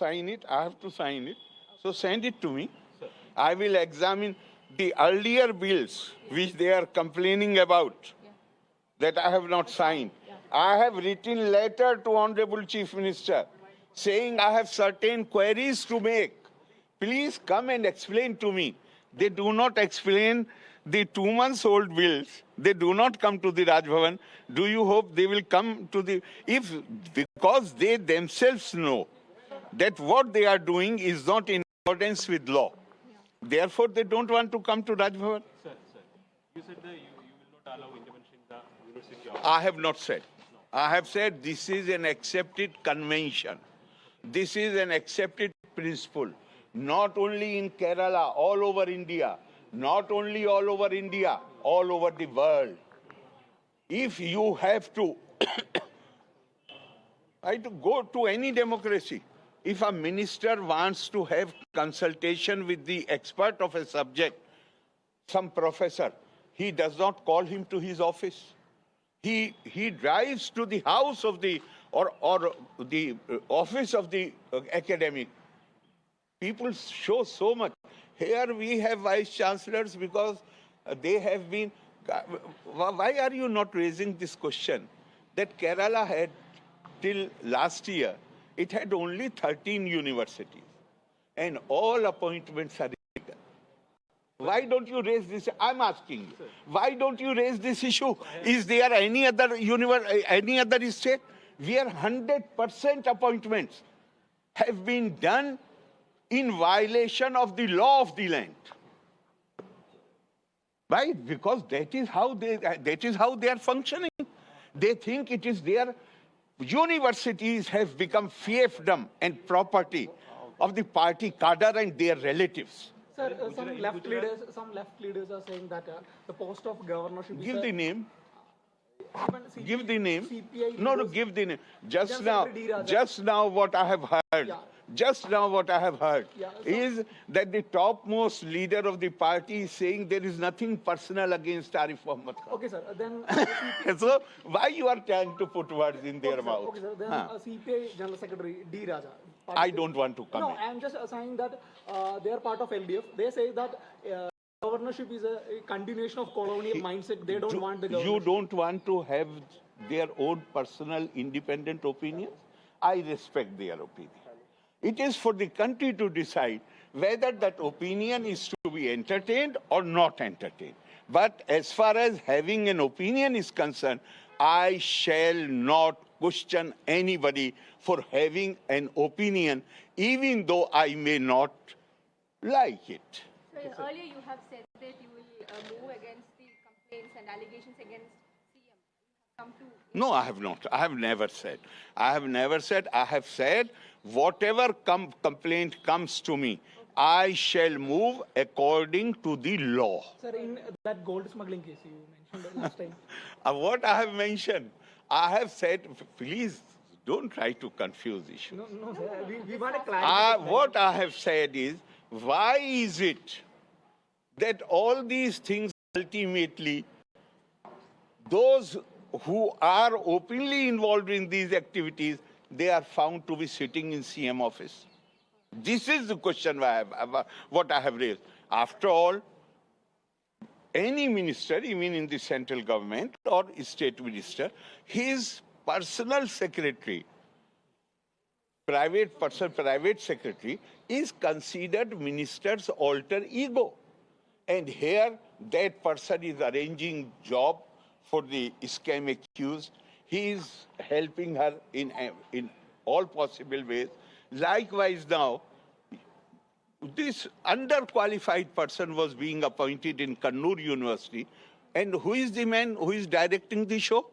sign it. I have to sign it. So send it to me. I will examine the earlier bills which they are complaining about that I have not signed. I have written letter to Honorable Chief Minister saying I have certain queries to make. Please come and explain to me. They do not explain the 2 months old bills. They do not come to the Raj Bhavan. Do you hope they will come to the, because they themselves know that what they are doing is not in accordance with law. Therefore, they don't want to come to Raj Bhavan. Sir, you said that you will not allow intervention in the university. I have not said. I have said this is an accepted convention. This is an accepted principle. Not only in Kerala, all over India. Not only all over India, all over the world. If you have to, I to go to any democracy. If a minister wants to have consultation with the expert of a subject, some professor, he does not call him to his office. He drives to the house of the, or the office of the academic. People show so much. Here we have vice chancellors because they have been, why are you not raising this question? That Kerala had, till last year, it had only 13 universities and all appointments are illegal. Why don't you raise this? I'm asking you. Why don't you raise this issue? Is there any other any other state where 100% appointments have been done in violation of the law of the land? Why? Because that is how they are functioning. They think it is their universities have become fiefdom and property of the party cadre and their relatives. Sir, some left leaders are saying that the post of governor should be. Give the name. Give the name. CPI No, give the name. Just now, what I have heard. Yeah. Just now, what I have heard So is that the topmost leader of the party is saying there is nothing personal against Arif Mohammad Khan. Okay, sir. Then. So why you are trying to put words in their mouth? Okay, sir. Then CPI General Secretary D. Raja. I don't want to comment. No, I'm just saying that they are part of LDF. They say that governorship is a continuation of colonial mindset. They don't want the governorship. You don't want to have their own personal independent opinions? I respect their opinion. It is for the country to decide whether that opinion is to be entertained or not entertained. But as far as having an opinion is concerned, I shall not question anybody for having an opinion, even though I may not like it. So earlier you have said that you will move against the complaints and allegations against CM. Come to No, I have not. I have never said. I have never said. I have said whatever complaint comes to me, I shall move according to the law. Sir, in that gold smuggling case you mentioned last time. What I have mentioned, I have said, please don't try to confuse issues. No, sir. We want a clarity. What I have said is, why is it that all these things ultimately, those who are openly involved in these activities, they are found to be sitting in CM office? This is the question what I have raised. After all, any minister, even in the central government or state minister, his personal secretary, private secretary, is considered minister's alter ego. And here, that person is arranging job for the scam accused. He is helping her in all possible ways. Likewise now, this underqualified person was being appointed in Kannur University. And who is the man who is directing the show?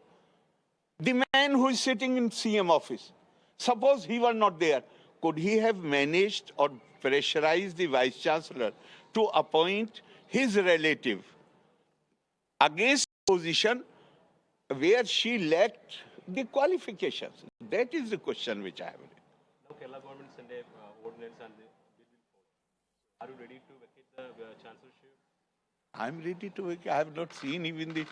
The man who is sitting in CM office. Suppose he were not there. Could he have managed or pressurized the vice chancellor to appoint his relative against position where she lacked the qualifications? That is the question which I have. Now Kerala government sent a ordinance and the bill will follow. Are you ready to vacate the chancellorship? I'm ready to vacate. I have not seen even the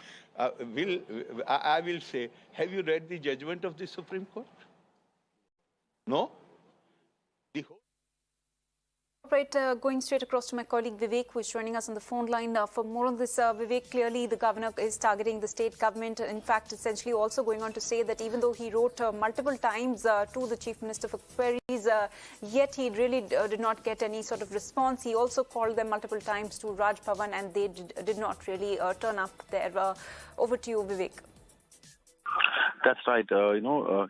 I will say, have you read the judgment of the Supreme Court? No? The whole Right, going straight across to my colleague Vivek, who is joining us on the phone line. For more on this, Vivek, clearly the governor is targeting the state government. In fact, essentially also going on to say that even though he wrote multiple times to the chief minister for queries, yet he really did not get any sort of response. He also called them multiple times to Raj Bhawan, and they did not really turn up there. Over to you, Vivek. That's right.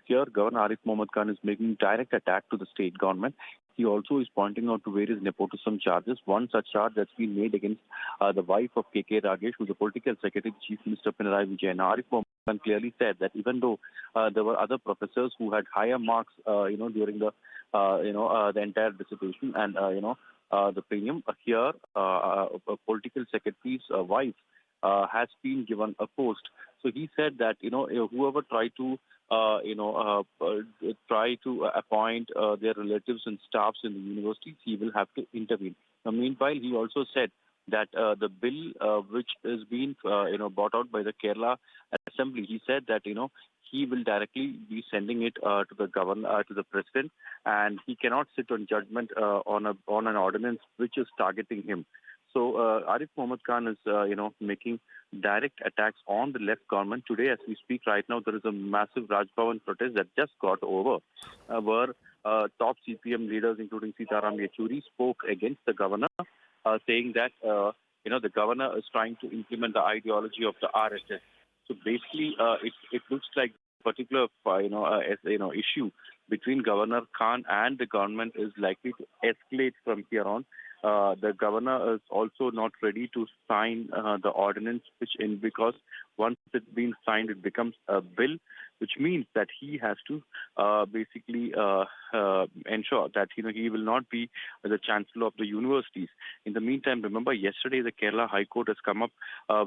Here Governor Arif Mohammad Khan is making direct attack to the state government. He also is pointing out to various nepotism charges. One such charge that's been made against the wife of KK Ragesh, who's the political secretary to Chief Minister Pinarayi Vijayan. Arif Mohammad Khan clearly said that even though there were other professors who had higher marks, during the entire dissertation and the premium, here a political secretary's wife has been given a post. So he said that whoever tried to appoint their relatives and staffs in the universities, he will have to intervene. Now, meanwhile, he also said that the bill which is being brought out by the Kerala Assembly, he said that he will directly be sending it to the governor, to the president, and he cannot sit on judgment on an ordinance which is targeting him. So Arif Mohammad Khan is, making direct attacks on the left government. Today, as we speak right now, there is a massive Raj Bhawan protest that just got over, where top CPM leaders, including Sitaram Yechuri, spoke against the governor, saying that, the governor is trying to implement the ideology of the RSS. So basically, it looks like a particular, issue between Governor Khan and the government is likely to escalate from here on. The governor is also not ready to sign the ordinance, because once it's been signed, it becomes a bill, which means that he has to basically ensure that he will not be the chancellor of the universities. In the meantime, remember yesterday the Kerala High Court has come up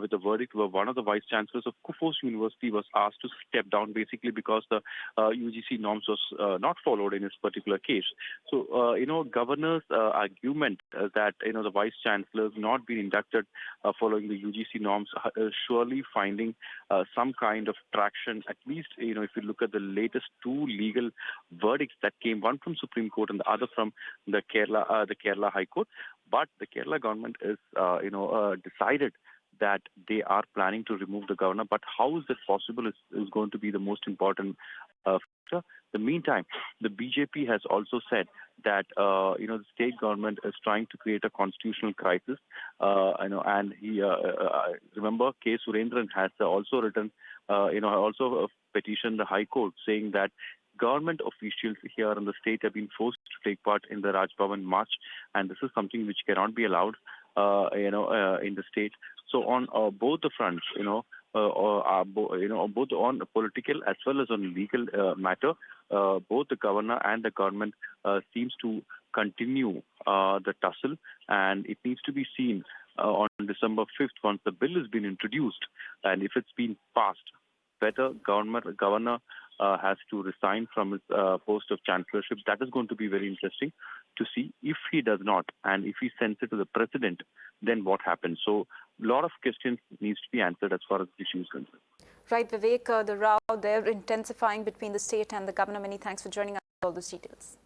with a verdict where one of the vice chancellors of Kufos University was asked to step down, basically because the UGC norms was not followed in this particular case. So governor's argument that the vice chancellors not being inducted following the UGC norms is surely finding some kind of traction. At least if you look at the latest two legal verdicts that came, one from Supreme Court and the other from the Kerala High Court. But the Kerala government is decided that they are planning to remove the governor. But how is that possible is going to be the most important factor. In the meantime, the BJP has also said that the state government is trying to create a constitutional crisis. And he remember K. Surendran has also written, also petitioned the High Court saying that government officials here in the state have been forced to take part in the Raj Bhawan march, and this is something which cannot be allowed, in the state. So on both the fronts, both on political as well as on legal matter, both the governor and the government seems to continue the tussle, and it needs to be seen on December 5th once the bill has been introduced, and if it's been passed, whether governor has to resign from his post of chancellorship. That is going to be very interesting to see. If he does not, and if he sends it to the president, then what happens? So a lot of questions needs to be answered as far as the issue is concerned. Right, Vivek, the row there intensifying between the state and the governor. Many thanks for joining us with all those details.